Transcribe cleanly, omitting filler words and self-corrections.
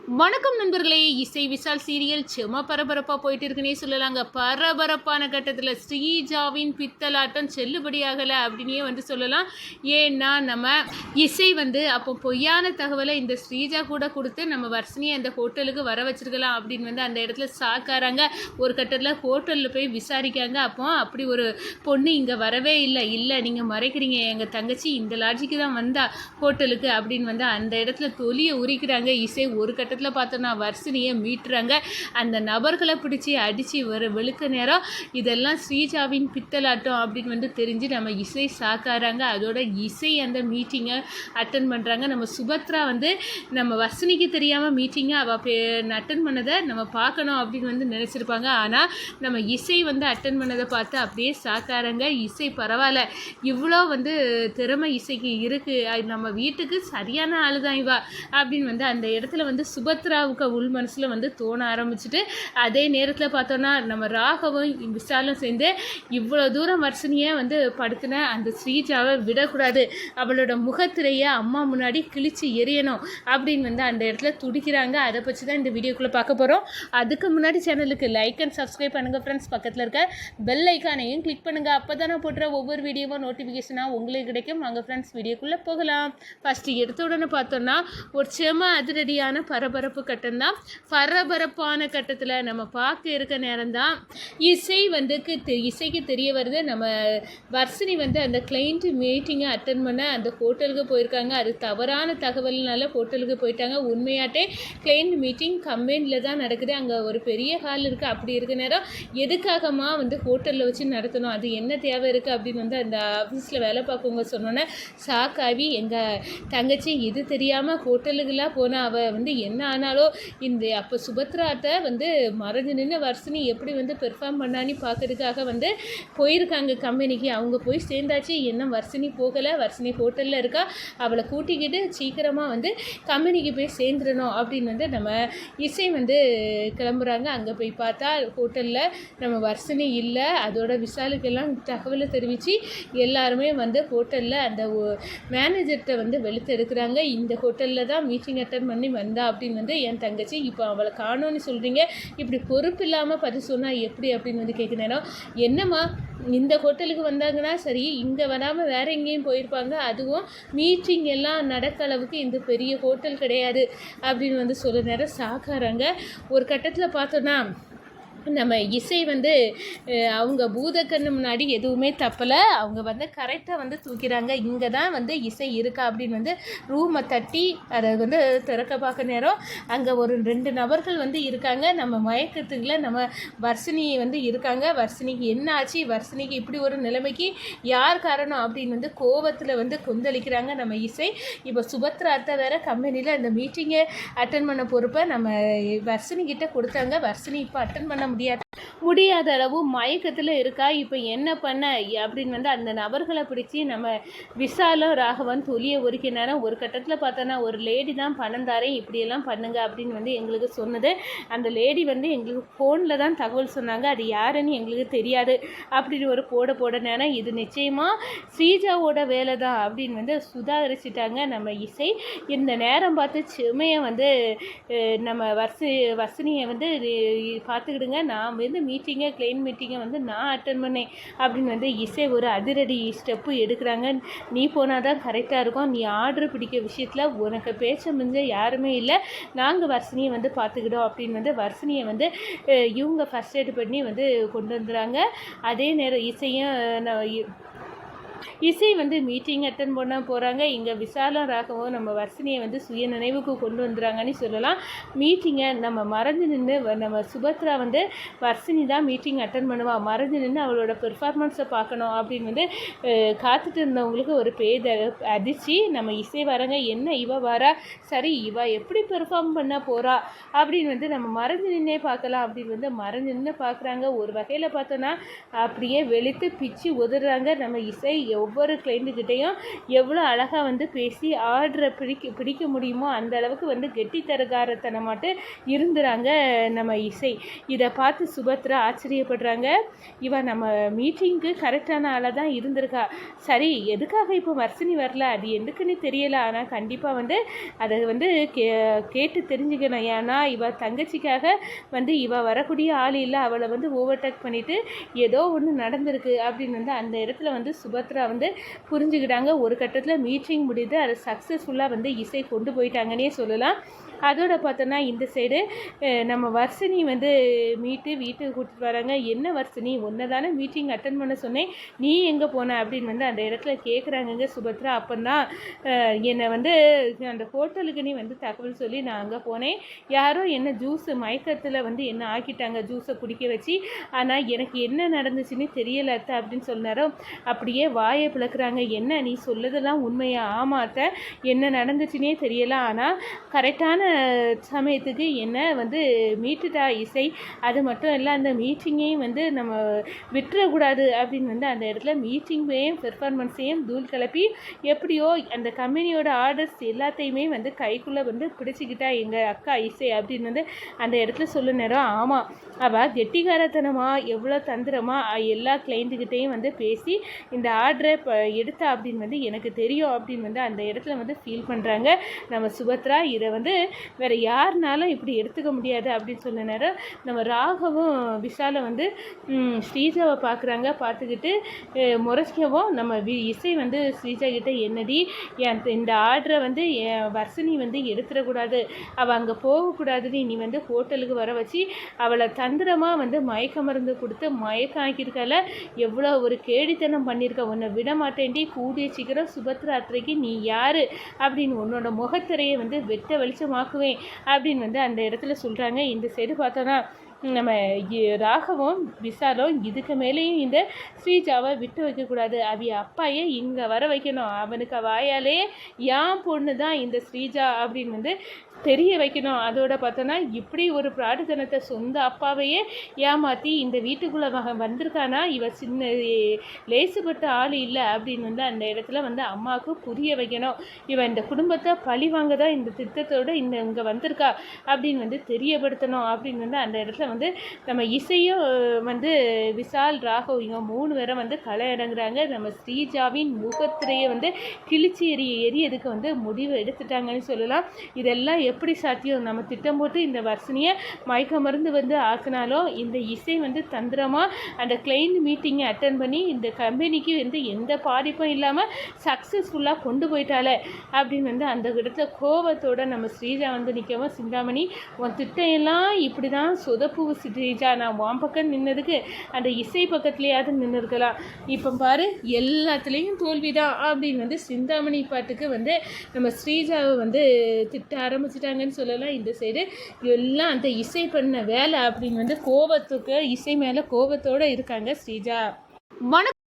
வணக்கம் நண்பர்களே. இசை விஷால் சீரியல் செம பரபரப்பாக போயிட்டு இருக்குன்னே சொல்லலாங்க. பரபரப்பான கட்டத்தில் ஸ்ரீஜாவின் பித்தலாட்டம் செல்லுபடியாகலை அப்படின்னே சொல்லலாம். ஏன்னா நம்ம இசை அப்போ பொய்யான தகவலை இந்த ஸ்ரீஜா கூட கொடுத்து நம்ம வர்ஷினியை அந்த ஹோட்டலுக்கு வர வச்சிருக்கலாம் அப்படின்னு அந்த இடத்துல சாக்காராங்க. ஒரு கட்டத்தில் ஹோட்டலில் போய் விசாரிக்காங்க. அப்போ அப்படி ஒரு பொண்ணு இங்கே வரவே இல்லை நீங்கள் மறைக்கிறீங்க, எங்கள் தங்கச்சி இந்த லாட்ஜிக்கு தான் வந்தா ஹோட்டலுக்கு அப்படின்னு அந்த இடத்துல தொலியை உரிக்கிறாங்க. இசை ஒரு கட்டத்தில் பார்த்தோன்னா வர்ஷினியை மீட்டுறாங்க. அந்த நபர்களை பிடிச்சி அடித்து வெளுக்க நேரம் இதெல்லாம் ஸ்ரீஜாவின் பித்தலாட்டம் அப்படின்னு தெரிஞ்சு நம்ம இசை சாக்காராங்க. அதோட இசை அந்த மீட்டிங்கை அட்டன் பண்ணுறாங்க. நம்ம சுபத்ரா நம்ம வர்ஷினிக்கு தெரியாமல் மீட்டிங்கை அவள் அட்டன் பண்ணதை நம்ம பார்க்கணும் அப்படின்னு நினச்சிருப்பாங்க. ஆனால் நம்ம இசை அட்டன் பண்ணதை பார்த்து அப்படியே சாக்காராங்க. இசை பரவாயில்ல, இவ்வளோ திறமை இசைக்கு இருக்குது, நம்ம வீட்டுக்கு சரியான ஆள் தான் இவா அப்படின்னு அந்த இடத்துல சுபத்ராவுக்கு உள் மனசில் தோண ஆரம்பிச்சுட்டு, அதே நேரத்தில் பார்த்தோன்னா நம்ம ராகவும் விஷாலும் சேர்ந்து இவ்வளோ தூரம் வர்ஷினியை படுத்தின அந்த ஸ்ரீஜாவை விடக்கூடாது, அவளோட முகத்திரையை அம்மா முன்னாடி கிழிச்சு எரியணும் அப்படின்னு அந்த இடத்துல துடிக்கிறாங்க. அதை பற்றி தான் இந்த வீடியோக்குள்ளே பார்க்க போகிறோம். அதுக்கு முன்னாடி சேனலுக்கு லைக் அண்ட் சப்ஸ்கிரைப் பண்ணுங்கள் ஃப்ரெண்ட்ஸ். பக்கத்தில் இருக்க பெல் ஐக்கானையும் கிளிக் பண்ணுங்கள். அப்போ தான் நான் போடுற ஒவ்வொரு வீடியோவும் நோட்டிஃபிகேஷனாக உங்களுக்கு கிடைக்கும். வாங்க ஃப்ரெண்ட்ஸ், வீடியோக்குள்ளே போகலாம். ஃபஸ்ட்டு எடுத்த உடனே பார்த்தோன்னா ஒரு செம அதிரடியான பரபரப்பு கட்டம் தான். பரபரப்பான கட்டத்தில் நம்ம பார்க்க இருக்க நேரம் தான் இசைக்கு தெரிய வருது நம்ம வர்ஷினி அந்த கிளைண்ட் மீட்டிங்கை அட்டன் பண்ண அந்த ஹோட்டலுக்கு போயிருக்காங்க. அது தவறான தகவல்னால ஹோட்டலுக்கு போயிட்டாங்க. உண்மையாட்டே கிளைண்ட் மீட்டிங் கம்பெனியில் தான் நடக்குது. அங்கே ஒரு பெரிய ஹால் இருக்குது. அப்படி இருக்க நேரம் எதுக்காகமா ஹோட்டலில் வச்சு நடத்தணும், அது என்ன தேவை இருக்குது அப்படின்னு அந்த ஆஃபீஸில் வேலை பார்க்கவங்க சொன்னோன்னே சாக்காவி எங்கள் தங்கச்சி இது தெரியாமல் ஹோட்டலுக்கெல்லாம் போனால் அவள் என்ன ஆனாலோ அப்போ சுபத்ராட்ட மறைஞ்சு நின்று வர்ஷினி எப்படி பெர்ஃபார்ம் பண்ணான்னு பார்க்கறதுக்காக போயிருக்காங்க கம்பெனிக்கு. அவங்க போய் சேர்ந்தாச்சு. என்ன வர்ஷினி போகலை, வர்ஷினி ஹோட்டலில் இருக்கா, அவளை கூட்டிக்கிட்டு சீக்கிரமாக கம்பெனிக்கு போய் சேர்ந்துடணும் அப்படின்னு நம்ம இசை கிளம்புறாங்க. அங்கே போய் பார்த்தா ஹோட்டலில் நம்ம வர்ஷினி இல்லை. அதோட விஷாலுக்கெல்லாம் தகவலை தெரிவித்து எல்லாருமே ஹோட்டலில் அந்த மேனேஜர்கிட்ட வெளுத்து எடுக்கிறாங்க. இந்த ஹோட்டலில் தான் மீட்டிங் அட்டன் பண்ணி வந்தா அப்படின்னு என் தங்கச்சி இப்போ அவளை காணோன்னு சொல்கிறீங்க, இப்படி பொறுப்பு இல்லாமல் பதில் சொன்னால் எப்படி அப்படின்னு கேட்க நேரம், என்னம்மா இந்த ஹோட்டலுக்கு வந்தாங்கன்னா சரி, இங்கே வராமல் வேறு எங்கேயும் போயிருப்பாங்க, அதுவும் மீட்டிங் எல்லாம் நடக்க அளவுக்கு இந்த பெரிய ஹோட்டல் கிடையாது அப்படின்னு சொல்ல நேரம் சாக்காராங்க. ஒரு கட்டத்தில் பார்த்தோன்னா நம்ம இசை அவங்க பூதக்கண்ணு முன்னாடி எதுவுமே தப்பலை. அவங்க கரெக்டாக தூக்கிறாங்க. இங்கே தான் இசை இருக்கா அப்படின்னு ரூமை தட்டி அதை திறக்க பார்க்க நேரம் அங்கே ஒரு 2 நபர்கள் இருக்காங்க. நம்ம மயக்கத்துக்குள்ள நம்ம வர்ஷினி இருக்காங்க. வர்ஷினிக்கு என்ன ஆச்சு, வர்ஷினிக்கு இப்படி ஒரு நிலைமைக்கு யார் காரணம் அப்படின்னு கோவத்தில் கொந்தளிக்கிறாங்க நம்ம இசை. இப்போ சுபத்ரா அத்தை வேறு கம்பெனியில் அந்த மீட்டிங்கை அட்டன் பண்ண பொறுப்பை நம்ம வர்ஷினி கிட்ட கொடுத்தாங்க. வர்ஷினி இப்போ அட்டன் பண்ண முடியாத அளவு மயக்கத்தில் இருக்கா. இப்போ என்ன பண்ண அப்படின்னு அந்த நபர்களை பிடிச்சி நம்ம விஷாலும் ராகவன் தொலியை ஒருக்க நேரம் ஒரு கட்டத்தில் பார்த்தோன்னா ஒரு லேடி தான் பணம் தாரேன் இப்படியெல்லாம் பண்ணுங்க அப்படின்னு எங்களுக்கு சொன்னது. அந்த லேடி எங்களுக்கு ஃபோனில் தான் தகவல் சொன்னாங்க, அது யாருன்னு எங்களுக்கு தெரியாது அப்படின்னு ஒரு போட நேரம் இது நிச்சயமாக ஸ்ரீஜாவோட வேலை தான் அப்படின்னு சுதாகரிச்சிட்டாங்க நம்ம இசை. இந்த நேரம் பார்த்து செமையை நம்ம வர்ஷினியை பார்த்துக்கிடுங்க, நான் மீட்டிங்கை கிளைண்ட் மீட்டிங்கை நான் அட்டன் பண்ணேன் அப்படின்னு இசை ஒரு அதிரடி ஸ்டெப்பு எடுக்கிறாங்க. நீ போனால் தான் கரெக்டாக இருக்கும், நீ ஆர்டர் பிடிக்க விஷயத்தில் உனக்கு பேச்ச முடிஞ்ச யாருமே இல்லை, நாங்கள் வர்ஷினியை பார்த்துக்கிட்டோம் அப்படின்னு வர்ஷினியை இவங்க ஃபர்ஸ்ட் எய்ட் பண்ணி கொண்டு வந்துடுறாங்க. அதே நேரம் இசை மீட்டிங் அட்டன் பண்ண போகிறாங்க. இங்கே விஷாலும் ராகவும் நம்ம வர்ஷினியை சுய நினைவுக்கு கொண்டு வந்துடுறாங்கன்னு சொல்லலாம். மீட்டிங்கை நம்ம மறைஞ்சு நின்று நம்ம சுபத்ரா வர்ஷினி தான் மீட்டிங் அட்டன் பண்ணுவாள், மறைஞ்சு நின்று அவளோட பெர்ஃபார்மன்ஸை பார்க்கணும் அப்படின்னு காத்துட்டு இருந்தவங்களுக்கு ஒரு அதிர்ச்சி. நம்ம இசை வராங்க, என்ன இவ வரா, சரி இவ எப்படி பெர்ஃபார்ம் பண்ண போகிறா அப்படின்னு நம்ம மறைஞ்சு நின்னே பார்க்கலாம் அப்படின்னு மறைஞ்சு நின்று பார்க்குறாங்க. ஒரு வகையில் பார்த்தோன்னா அப்படியே வெளுத்து பிச்சு உதறாங்க நம்ம இசை. ஒவ்வொரு கிளைண்ட்டுக்கிட்டேயும் எவ்வளோ அழகாக வந்து பேசி ஆர்டரை பிடிக்க முடியுமோ அந்த அளவுக்கு வந்து கெட்டித்தரகாரத்தனமாட்டு இருந்துறாங்க நம்ம இசை. இதை பார்த்து சுபத்ரா ஆச்சரியப்படுறாங்க. இவன் நம்ம மீட்டிங்க்கு கரெக்டான ஆளாக தான் இருந்திருக்கா. சரி, எதுக்காக இப்போ வர்ஷினி வரல அது எதுக்குன்னு தெரியல. ஆனால் கண்டிப்பாக வந்து அதை வந்து கேட்டு தெரிஞ்சுக்கணும். ஏன்னா இவ தங்கச்சிக்காக வந்து இவ வரக்கூடிய ஆள் இல்லை, அவளை வந்து ஓவர்டேக் பண்ணிவிட்டு ஏதோ ஒன்று நடந்திருக்கு அப்படின்னு வந்து அந்த இடத்துல வந்து சுபத்ரா வந்து புரிஞ்சுக்கிட்டாங்க. ஒரு கட்டத்தில் மீட்டிங் முடியுது, அதை சக்ஸஸ்ஃபுல்லாக வந்து இசை கொண்டு போயிட்டாங்கன்னே சொல்லலாம். அதோட பார்த்தோன்னா இந்த சைடு நம்ம வர்ஷினி வந்து வீட்டுக்கு கூட்டிகிட்டு வராங்க. என்ன வர்ஷினி, ஒன்றை தானே மீட்டிங் அட்டன் பண்ண சொன்னேன், நீ எங்கே போன அப்படின்னு வந்து அந்த இடத்துல கேட்குறாங்கங்க சுபத்ரா. அப்போதான் என்னை வந்து அந்த ஹோட்டலுக்கு நீ வந்து தகவல் சொல்லி நான் அங்கே போனேன், யாரோ என்ன ஜூஸு மயக்கத்தில் வந்து என்ன ஆக்கிட்டாங்க, ஜூஸை குடிக்க வச்சு. ஆனால் எனக்கு என்ன நடந்துச்சுன்னு தெரியல அத்தை அப்படின்னு சொன்னாரோ. அப்படியே வாயை பிளக்குறாங்க. என்ன நீ சொல்லதெல்லாம் உண்மையா? ஆமா அத்தை, என்ன நடந்துச்சுன்னே தெரியல, ஆனால் கரெக்டான சமயத்துக்கு என்ன வந்து மீட்டுட்டா இசை. அது மட்டும் இல்லை, அந்த மீட்டிங்கையும் வந்து நம்ம விட்டுறக்கூடாது அப்படின்னு வந்து அந்த இடத்துல மீட்டிங்கையும் பெர்ஃபார்மன்ஸையும் தூள் கிளப்பி எப்படியோ அந்த கம்பெனியோட ஆர்டர்ஸ் எல்லாத்தையுமே வந்து கைக்குள்ளே வந்து பிடிச்சிக்கிட்டா எங்கள் அக்கா இசை அப்படின்னு வந்து அந்த இடத்துல சொல்ல நேரம். ஆமாம், அவள் கெட்டிக்காரத்தனமாக எவ்வளோ தந்திரமாக எல்லா கிளைண்ட்டுக்கிட்டையும் வந்து பேசி இந்த ஆர்டரை எடுத்தா அப்படின்னு வந்து எனக்கு தெரியும் அப்படின்னு வந்து அந்த இடத்துல வந்து ஃபீல் பண்ணுறாங்க நம்ம சுபத்ரா. இதை வந்து வேறு யாருனாலும் இப்படி எடுத்துக்க முடியாது அப்படின்னு சொன்ன நேரம் நம்ம ராகவும் விஷாலை வந்து ஸ்ரீஜாவை பார்க்குறாங்க. பார்த்துக்கிட்டு முறைக்கவும் நம்ம இசை வந்து ஸ்ரீஜா கிட்டே என்னடி இந்த ஆர்டரை வந்து வர்ஷினி வந்து எடுத்துடக்கூடாது, அவள் அங்கே போகக்கூடாதுன்னு நீ வந்து ஹோட்டலுக்கு வர வச்சு அவளை தந்திரமாக வந்து மயக்க மருந்து கொடுத்து மயக்கம் ஆக்கியிருக்கால, எவ்வளோ ஒரு கேடித்தனம் பண்ணியிருக்க, உன்னை விட மாட்டேன்டி, கூடிய சீக்கிரம் சுபத்ரா அத்தைக்கு நீ யார் அப்படின்னு உன்னோட முகத்திரையை வந்து வெட்ட வெளிச்சமாக்குவேன் அப்படின்னு வந்து அந்த இடத்துல சொல்கிறாங்க. இந்த சைடு பார்த்தோன்னா நம்ம ராகவும் விஷாலும் இதுக்கு மேலேயும் இந்த ஸ்ரீஜாவை விட்டு வைக்கக்கூடாது, அவிய அப்பாயே இங்கே வர வைக்கணும், அவனுக்கு வாயாலே ஏன் பொண்ணு தான் இந்த ஸ்ரீஜா அப்படின்னு வந்து தெரிய வைக்கணும். அதோட பார்த்தோன்னா இப்படி ஒரு பிராடுத்தனத்தை சொந்த அப்பாவையே ஏமாற்றி இந்த வீட்டுக்குள்ளே வந்திருக்கானா, இவ சின்ன லேசுப்பட்ட ஆள் இல்லை அப்படின்னு வந்து அந்த இடத்துல வந்து அம்மாவுக்கு புரிய வைக்கணும். இவன் இந்த குடும்பத்தை பழி வாங்க தான் இந்த திட்டத்தோடு இங்கே வந்திருக்கா அப்படின்னு வந்து தெரியப்படுத்தணும் அப்படின்னு வந்து அந்த இடத்துல வந்து நம்ம இசையும் வந்து விஷால் ராகவ் இவங்க 3 பேரை வந்து களை இறங்குறாங்க. நம்ம ஸ்ரீஜாவின் முகத்திரையை வந்து கிழிச்சி எரியதுக்கு வந்து முடிவு எடுத்துட்டாங்கன்னு சொல்லலாம். இதெல்லாம் எப்படி சாத்தியம்? நம்ம திட்டம் போட்டு இந்த வர்ஷினியை மயக்க மருந்து வந்து ஆக்கினாலும் இந்த இசை வந்து தந்திரமாக அந்த கிளைண்ட் மீட்டிங்கை அட்டன் பண்ணி இந்த கம்பெனிக்கு வந்து எந்த பாதிப்பும் இல்லாமல் சக்ஸஸ்ஃபுல்லாக கொண்டு போயிட்டாலே அப்படின்னு வந்து அந்த இடத்துல கோபத்தோடு நம்ம ஸ்ரீஜா வந்து நிற்கவும், சிந்தாமணி உன் திட்டம் எல்லாம் இப்படி தான் சொதப்பு ஸ்ரீஜா, நான் உன் பக்கம் நின்னதுக்கு அந்த இசை பக்கத்துலேயாவது நின்று இருக்கலாம், இப்போ பாரு எல்லாத்துலேயும் தோல்விதான் அப்படின்னு வந்து சிந்தாமணி பாட்டுக்கு வந்து நம்ம ஸ்ரீஜாவை வந்து திட்ட ஆரம்பிச்சிட்டாங்கன்னு சொல்லலாம். இந்த சைடு எல்லாம் அந்த இசை பண்ண வேலை அப்படின்னு வந்து கோபத்துக்கு இசை மேலே கோபத்தோடு இருக்காங்க ஸ்ரீஜா.